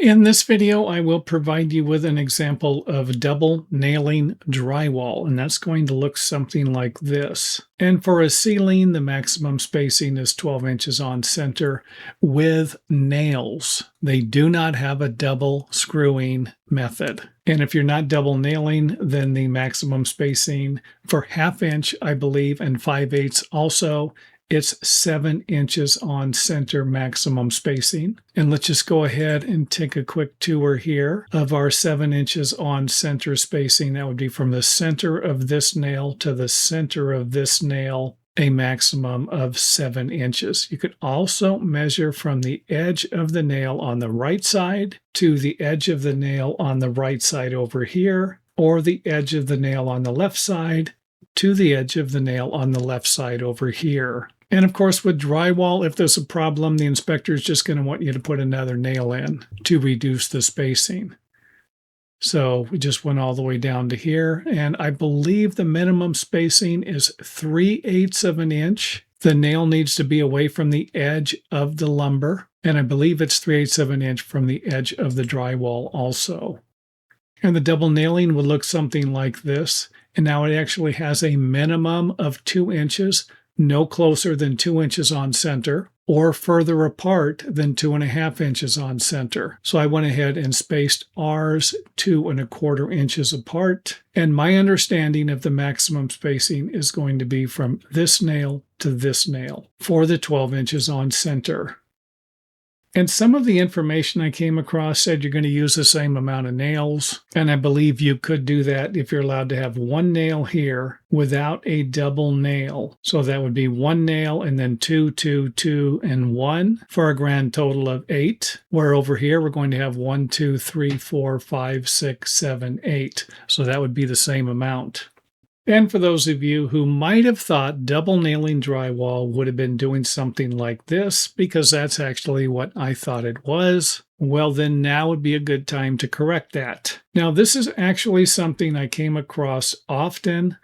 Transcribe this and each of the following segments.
In this video, I will provide you with an example of double nailing drywall, and that's going to look something like this. And for a ceiling, the maximum spacing is 12 inches on center with nails. They do not have a double screwing method. And if you're not double nailing, then the maximum spacing for 1/2 inch, I believe, and 5/8 also, it's 7 inches on center maximum spacing. And let's just go ahead and take a quick tour here of our 7 inches on center spacing. That would be from the center of this nail to the center of this nail, a maximum of 7 inches. You could also measure from the edge of the nail on the right side to the edge of the nail on the right side over here, or the edge of the nail on the left side to the edge of the nail on the left side over here. And of course, with drywall, if there's a problem, the inspector is just going to want you to put another nail in to reduce the spacing. So we just went all the way down to here, and I believe the minimum spacing is 3/8 of an inch. The nail needs to be away from the edge of the lumber, and I believe it's 3/8 of an inch from the edge of the drywall also. And the double nailing would look something like this. And now it actually has a minimum of 2 inches, no closer than 2 inches on center, or further apart than 2.5 inches on center. So I went ahead and spaced ours 2.25 inches apart. And my understanding of the maximum spacing is going to be from this nail to this nail for the 12 inches on center. And some of the information I came across said you're going to use the same amount of nails. And I believe you could do that if you're allowed to have one nail here without a double nail. So that would be one nail and then 2, 2, 2, and 1 for a grand total of 8. Where over here we're going to have 1, 2, 3, 4, 5, 6, 7, 8. So that would be the same amount. And for those of you who might have thought double nailing drywall would have been doing something like this, because that's actually what I thought it was, well, then now would be a good time to correct that. Now, this is actually something I came across often,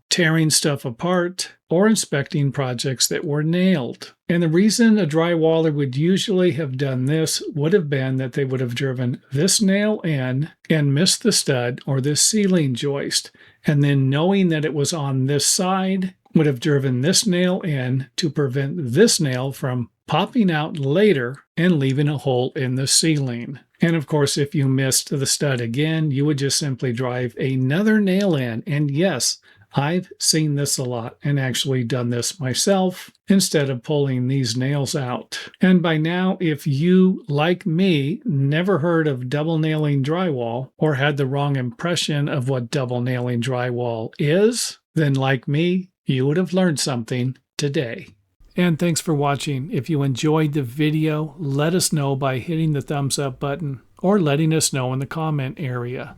tearing stuff apart or inspecting projects that were nailed. And the reason a drywaller would usually have done this would have been that they would have driven this nail in and missed the stud or this ceiling joist. And then knowing that it was on this side, would have driven this nail in to prevent this nail from popping out later and leaving a hole in the ceiling. And of course, if you missed the stud again, you would just simply drive another nail in. And yes, I've seen this a lot and actually done this myself instead of pulling these nails out. And by now, if you, like me, never heard of double nailing drywall or had the wrong impression of what double nailing drywall is, then like me, you would have learned something today. And thanks for watching. If you enjoyed the video, let us know by hitting the thumbs up button or letting us know in the comment area.